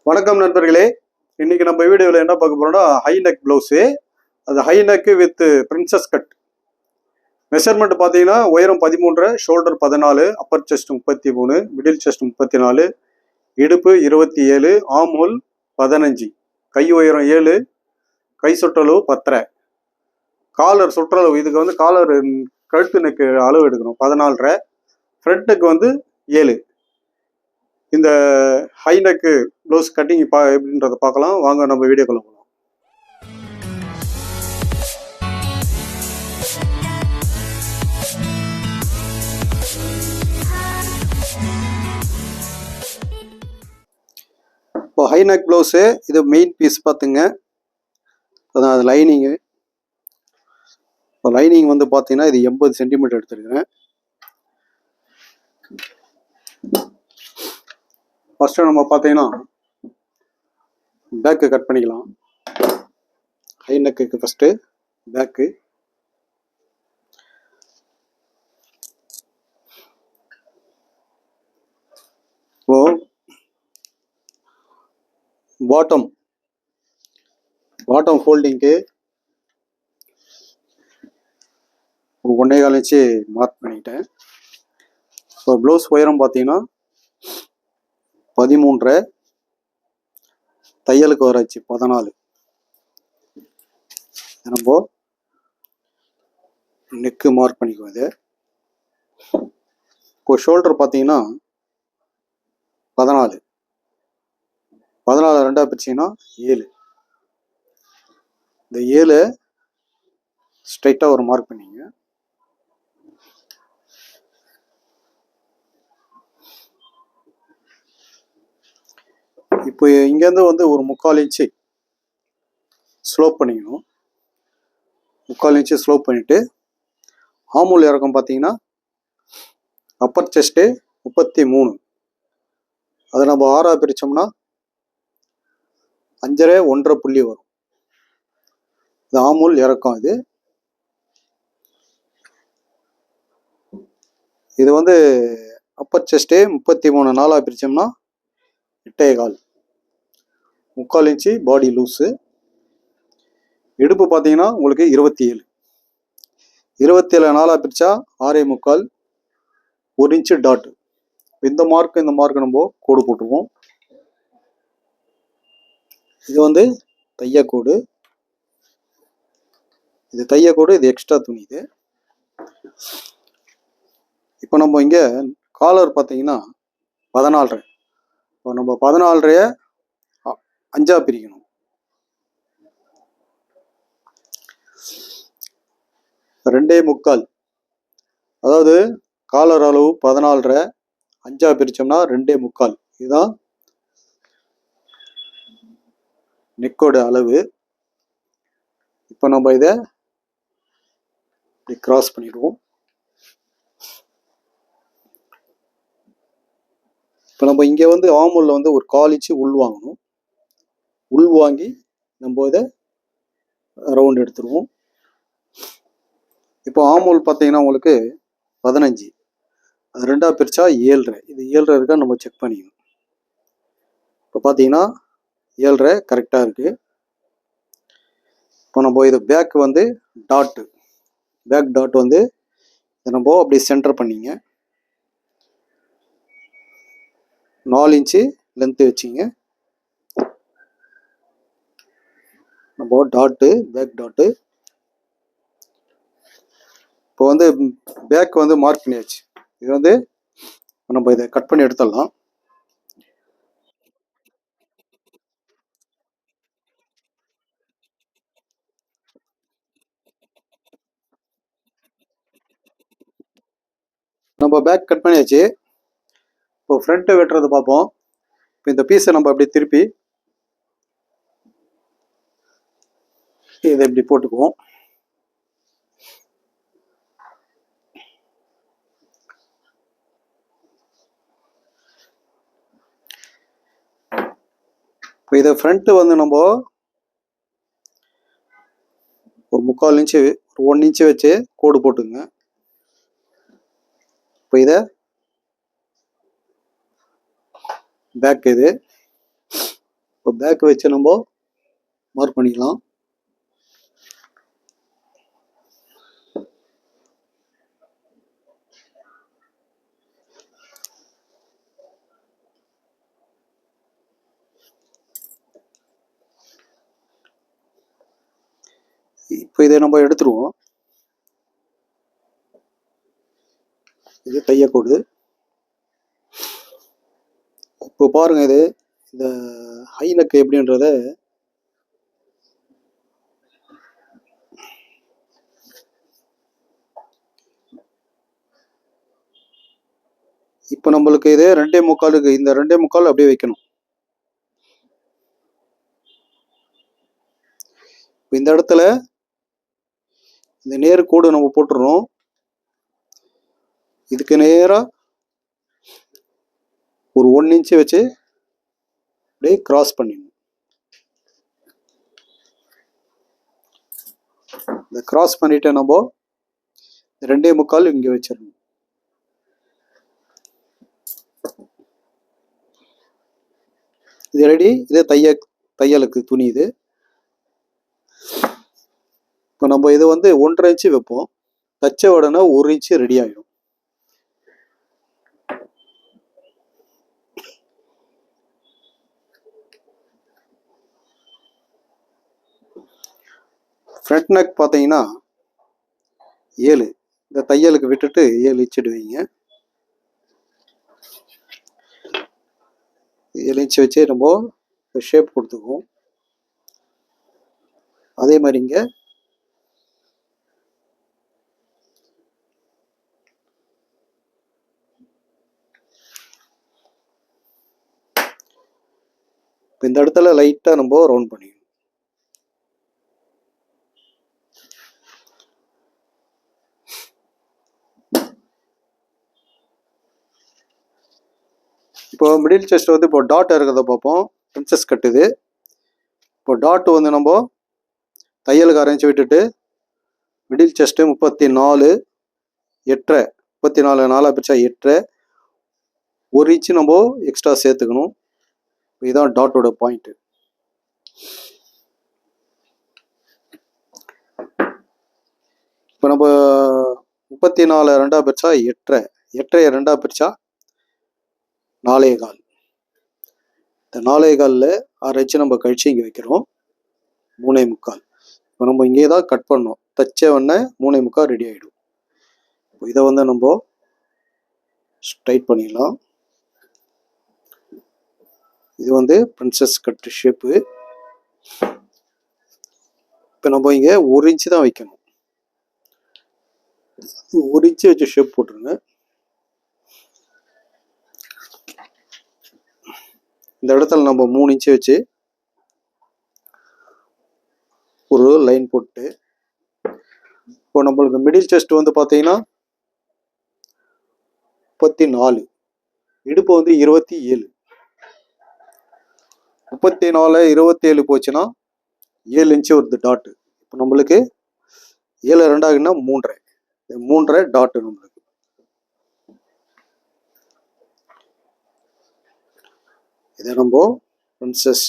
வணக்கம் நண்பர்களே. இன்னைக்கு நம்ம வீடியோவில் என்ன பார்க்க போறோம்னா ஹை நெக் பிளவுஸு. அது high neck with princess cut. Measurement பார்த்தீங்கன்னா உயரம் 13, shoulder 14, Appar chest 33, middle chest 34, இடுப்பு 27, ஆர்ம் ஹோல் 15, கை உயரம் 7, கை சுற்றளவு 10, காலர் சுற்றளவு இதுக்கு வந்து காலர் கழுத்து நெக்கு அளவு எடுக்கணும் 14, ஃப்ரண்ட் நெக் வந்து 7. இந்த ஹை நெக்கு ப்ளவுஸ் கட்டிங் எப்படின்றத பார்க்கலாம் வாங்க, நம்ம வீடியோக்குள்ள போகலாம். இப்போ ஹை நெக் ப்ளவுஸு இது மெயின் பீஸ் பார்த்துங்க. அதான் அது லைனிங்கு. இப்போ லைனிங் வந்து பார்த்தீங்கன்னா இது 80 சென்டிமீட்டர் எடுத்துருக்கிறேன். ஃபர்ஸ்ட் நம்ம பார்த்தீங்கன்னா பேக்கு கட் பண்ணிக்கலாம். ஹை நெக்குக்கு ஃபர்ஸ்ட் பேக்கு. இப்போ பாட்டம் ஃபோல்டிங்க்கு 1.25 இன்ச்சு மார்க் பண்ணிட்டேன். இப்போ ப்ளவுஸ் உயரம் பார்த்தீங்கன்னா 13, தையலுக்கு வராச்சு 14. நம்ம நெக்கு மார்க் பண்ணிக்குவோம். இது இப்போ ஷோல்டர் பார்த்தீங்கன்னா 14 2ஆக பிரிச்சிங்கன்னா 7. இந்த 7 ஸ்ட்ரைட்டாக ஒரு மார்க் பண்ணிங்க. இப்போ இங்கேருந்து வந்து ஒரு 3/4 இன்ச்சு ஸ்லோப் பண்ணிக்கணும். 3/4 இன்ச்சு ஸ்லோப் பண்ணிவிட்டு ஆமூல் இறக்கம் பார்த்தீங்கன்னா அப்பர் செஸ்ட்டு 33. அதை நம்ம 6ஆக பிரித்தோம்னா 5.5 1.5 புள்ளி வரும். இது ஆமூல் இறக்கம். இது வந்து அப்பர் செஸ்ட்டு 33 4ஆக பிரித்தோம்னா 8.25. 3/4 இன்ச்சு பாடி லூஸு. இடுப்பு பார்த்தீங்கன்னா உங்களுக்கு 27 4ஆக பிரித்தா 6.25, 1 இன்ச்சு டாட்டு. இந்த மார்க்கு நம்ம கோடு போட்டுருவோம். இது வந்து தையக்கோடு. இது எக்ஸ்ட்ரா துணி. இது இப்போ நம்ம இங்கே காலர் பார்த்தீங்கன்னா 14. இப்போ நம்ம 14 5ஆக பிரிக்கணும். ரெண்டே முக்கால், அதாவது காலர் அளவு 14 5ஆக பிரித்தோம்னா 2.25. இதுதான் நெக்கோட அளவு. இப்போ நம்ம இதை இப்படி கிராஸ் பண்ணிடுவோம். இப்போ நம்ம இங்கே வந்து ஆமூலில் வந்து ஒரு 1/4 இன்ச்சு உள் வாங்கணும். உள் வாங்கி நம்ம இதை ரவுண்ட் எடுத்துருவோம். இப்போ ஆமூல் பார்த்தீங்கன்னா உங்களுக்கு 15, அது 2ஆக பிரித்தா 7.5. இது 7.5 இருக்கா நம்ம செக் பண்ணிக்கணும். இப்போ பார்த்தீங்கன்னா 7.5 கரெக்டாக இருக்குது. இப்போ நம்ம இது பேக் வந்து பேக் டாட் வந்து இதை நம்ம அப்படி சென்டர் பண்ணிங்க. 4 இன்ச்சு லென்த்து வச்சிங்க. நம்ம பேக் டாட்டு. இப்போ வந்து பேக் வந்து மார்க் பண்ணியாச்சு. இது வந்து நம்ம இதை கட் பண்ணி எடுத்துடலாம். நம்ம பேக் கட் பண்ணியாச்சு. இப்போ ஃப்ரண்ட்டு வெட்டுறது பார்ப்போம். இப்போ இந்த பீஸை நம்ம அப்படி திருப்பி இதை இப்படி போட்டுக்குவோம். இப்போ இதை ஃப்ரண்ட்டு வந்து நம்ம ஒரு 3/4 இன்ச்சு 1 இன்ச்சு வச்சு கோடு போட்டுங்க. இப்போ இதை பேக் இது இப்போ பேக் வச்சு நம்ம மார்க் பண்ணிக்கலாம். இப்போ இதை நம்ம எடுத்துருவோம். இது தையக்கோடு. இப்போ பாருங்க, இது இந்த ஹை நெக் எப்படின்றத இப்போ நம்மளுக்கு இது 2.25 இந்த 2.25 அப்படியே வைக்கணும். இந்த இடத்துல இந்த நேர் கோடு நம்ம போட்டுறோம். இதுக்கு நேரா ஒரு 1 இன்ச்சு வச்சு அப்படியே கிராஸ் பண்ணிடணும். இந்த கிராஸ் பண்ணிட்டு நம்ம 2.25 இங்கே வச்சிடணும். இது ரெடி. இது தையலுக்கு துணி. இது இப்போ நம்ம இது வந்து 1.5 இன்ச்சு வைப்போம். தச்ச உடனே 1 இன்ச்சு ரெடி ஆகிடும். ஃப்ரண்ட் நெக் பார்த்தீங்கன்னா 7, இந்த தையலுக்கு விட்டுட்டு 7 இன்ச்சிடுவீங்க. 7 இன்ச்சு வச்சு நம்ம ஷேப் கொடுத்துக்குவோம். அதே மாதிரி இங்கே இந்த இடத்துல லைட்டாக நம்ம ரவுண்ட் பண்ணிக்கணும். இப்போ மிடில் செஸ்ட் வந்து இப்போ டாட் இருக்கிறத பார்ப்போம். பிரின்சஸ் கட் இது. இப்போ டாட் வந்து நம்ம தையலுக்கு அரைஞ்சி விட்டுட்டு மிடில் செஸ்ட்டு 34 8.5 34 4 பிரிச்சா 8.5 1 இன்ச்சு நம்ம எக்ஸ்ட்ரா சேர்த்துக்கணும். இதுதான் டாட்டோட பாயிண்ட். இப்போ நம்ம 34 2 பிரிச்சா 8.5 8.5 2 பிரிச்சா 4.25. இந்த 4.25 6 இன்ச்சு நம்ம கழிச்சு இங்கே வைக்கிறோம். 3.25. இப்போ நம்ம இங்கே தான் கட் பண்ணோம். தச்ச உடனே 3.25 ரெடி ஆகிடும். இப்போ இதை வந்து நம்ம ஸ்ட்ரைட் பண்ணிடலாம். இது வந்து பிரின்சஸ் கட் ஷேப்பு. இப்போ நம்ம இங்கே 1 இன்ச்சு தான் வைக்கணும். 1 இன்ச்சு வச்சு ஷேப் போட்டுருங்க. இந்த இடத்துல நம்ம 3 இன்ச்சு வச்சு ஒரு லைன் போட்டு இப்போ நம்மளுக்கு மிடில் செஸ்ட் வந்து பார்த்தீங்கன்னா 34, இடுப்பு வந்து 27. 34 27 போச்சுன்னா 7 இன்ச்சு வருது டாட்டு. இப்போ நம்மளுக்கு 7 2 3.5 டாட்டு நம்மளுக்கு. இதை நம்ம பிரின்சஸ்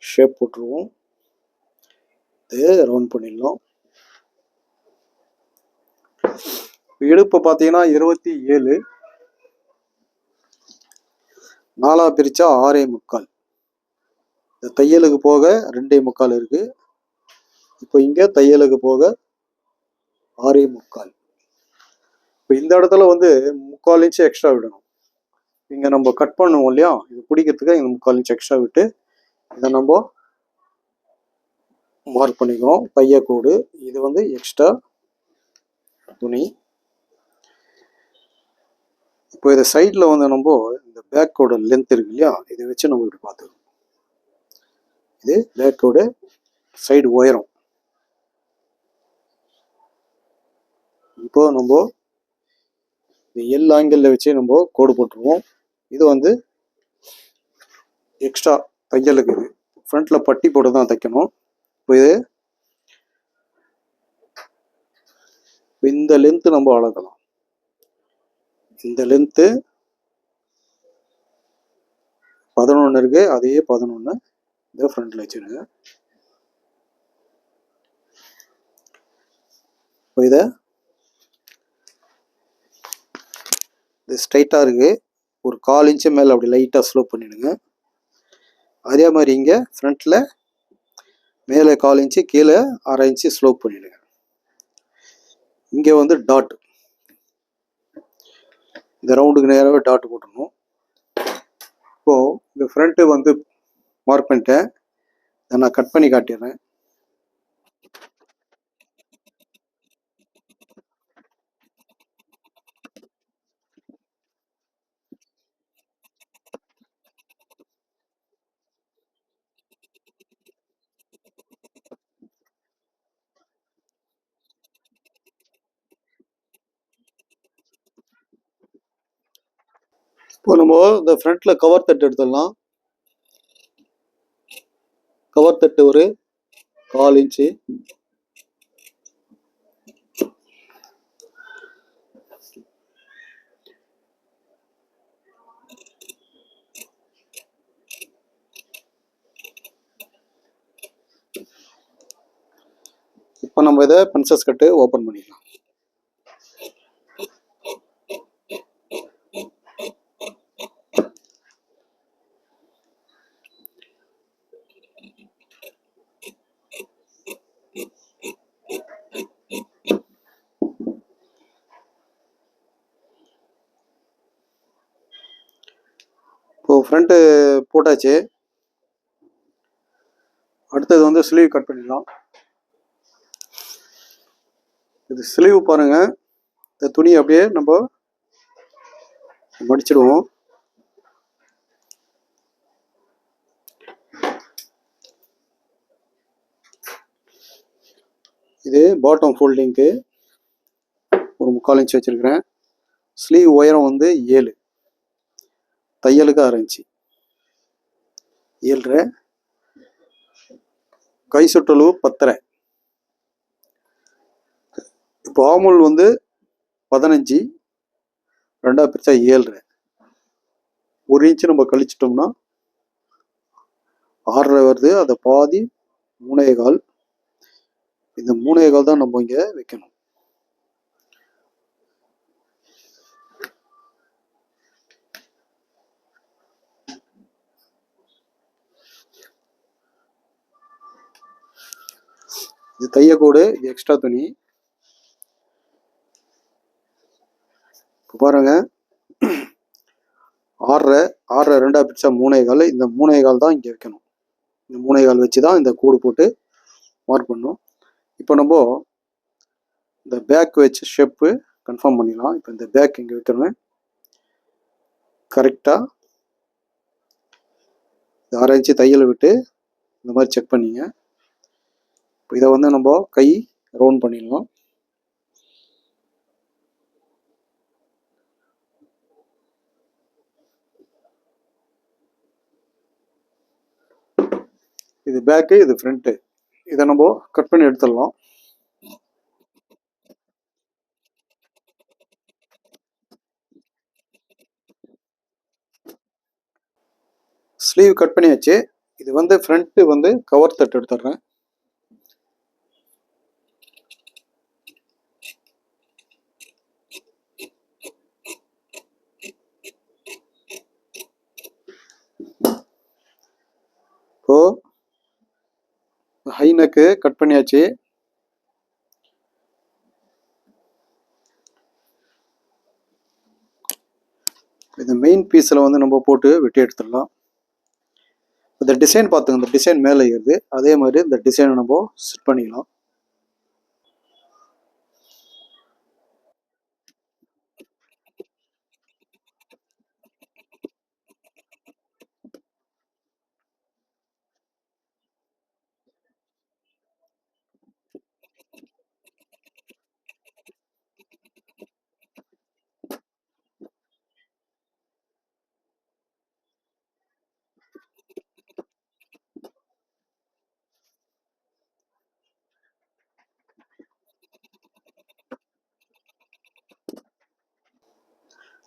ஷேப் போட்டுருவோம். இதை ரவுண்ட் பண்ணிடலாம். இடுப்பு பார்த்தீங்கன்னா 27 4 பிரிச்சா 6.25. இந்த தையலுக்கு போக 2.25 இருக்கு. இப்போ இங்கே தையலுக்கு போக 6.25. இப்போ இந்த இடத்துல வந்து 3/4 இன்ச்சு எக்ஸ்ட்ரா விடணும். இங்கே நம்ம கட் பண்ணுவோம் இல்லையா, இது பிடிக்கிறதுக்கு இங்கே 3/4 இன்ச்சு எக்ஸ்ட்ரா விட்டு இதை நம்ம மார்க் பண்ணிக்கிறோம். தையக்கோடு. இது வந்து எக்ஸ்ட்ரா துணி. இப்போ இதை சைடில் வந்து நம்ம இந்த பேக்கோட லென்த் இருக்கு இல்லையா, இதை வச்சு நம்ம இப்படி பார்த்துக்கணும். இது பேக்கோட சைடு உயரம். இப்போ நம்ம இந்த எல் ஆங்கிளில் வச்சு நம்ம கோடு போட்டுருவோம். இது வந்து எக்ஸ்ட்ரா தையலுக்கு. இது ஃப்ரண்ட்டில் பட்டி போட்டு தான் தைக்கணும். இப்போ இது இந்த லென்த்து நம்ம அளக்கலாம். இந்த லென்த்து 11 இருக்கு, அதே 11 இதை ஃப்ரண்ட்ல வச்சுருங்க. இப்போ இதை இது ஸ்ட்ரைட்டாக இருக்கு, ஒரு 1/4 இன்ச்சு மேலே அப்படி லைட்டாக ஸ்லோப் பண்ணிடுங்க. அதே மாதிரி இங்கே ஃப்ரண்ட்டில் மேலே 1/4 இன்ச்சு, கீழே 1/2 இன்ச்சு ஸ்லோப் பண்ணிடுங்க. இங்கே வந்து டாட், இந்த ரவுண்டுக்கு நேராகவே டாட் போட்டுடணும். இப்போது இந்த ஃப்ரண்ட்டு வந்து மார்க் பண்ணிட்டேன், இதை நான் கட் பண்ணி காட்டிடுறேன். இப்போ நம்ம இந்த ஃப்ரண்ட்ல கவர் தட்டு எடுத்துடலாம். கவர் தட்டு ஒரு 1/4 இன்ச்சு, இப்போ நம்ம இதை பிரின்சஸ் கட்டு ஓப்பன் பண்ணிடலாம். இப்போ ஃப்ரண்ட்டு போட்டாச்சு. அடுத்தது வந்து ஸ்லீவ் கட் பண்ணிடலாம். இது ஸ்லீவ் பாருங்க, இந்த துணி அப்படியே நம்ம மடிச்சிடுவோம். இது பாட்டம் ஃபோல்டிங்க்கு ஒரு 3/4 இன்ச்சு வச்சிருக்கிறேன். ஸ்லீவ் உயரம் வந்து 7, தையலுக்கு 1/2 இன்ச்சு, 7.5, கை சுற்றளவு 10.5. இப்போ ஆமுல் வந்து 15, 2ஆ பிரிச்சா 7.5, 1 இன்ச்சு நம்ம கழிச்சிட்டோம்னா 6.5 வருது. அதை பாதி 3.25. இந்த 3.25 தான் நம்ம இங்கே வைக்கணும். இது தையக்கூடு, இது எக்ஸ்ட்ரா துணி. இப்போ பாருங்க, 6.5 2ஆ பிரிச்சா 3.25. இந்த 3.25 தான் இங்கே வைக்கணும். இந்த 3.25 வச்சு தான் இந்த கூடு போட்டு மார்க் பண்ணணும். இப்போ நம்ம இந்த பேக் வச்சு ஷேப்பு கன்ஃபார்ம் பண்ணிடலாம். இப்போ இந்த பேக் இங்கே வைக்கணும். கரெக்டாக 1/2 இன்ச்சு தையல் விட்டு இந்த மாதிரி செக் பண்ணிங்க. இப்போ இதை வந்து நம்ம கை ரவுண்ட் பண்ணிடலாம். இது பேக்கு, இது ஃப்ரண்ட்டு. இதை நம்ம கட் பண்ணி எடுத்துடலாம். ஸ்லீவ் கட் பண்ணியாச்சு. இது வந்து ஃப்ரண்ட்டு வந்து கவர் தட்டு எடுத்துடுறேன். இப்போ ஹை நெக்கு கட் பண்ணியாச்சு. இந்த மெயின் பீஸில் வந்து நம்ம போட்டு வெட்டி எடுத்துடலாம். இந்த டிசைன் பார்த்துங்க, இந்த டிசைன் மேலே ஏறுது, அதே மாதிரி இந்த டிசைனை நம்ம செட் பண்ணிக்கலாம்.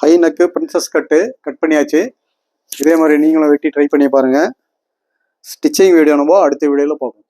ஹை நெக்கு பிரின்சஸ் கட்டு கட் பண்ணியாச்சு. இதே மாதிரி நீங்களும் வெட்டி ட்ரை பண்ணி பாருங்கள். ஸ்டிச்சிங் வீடியோ நம்ம அடுத்த வீடியோவில் பார்ப்போம்.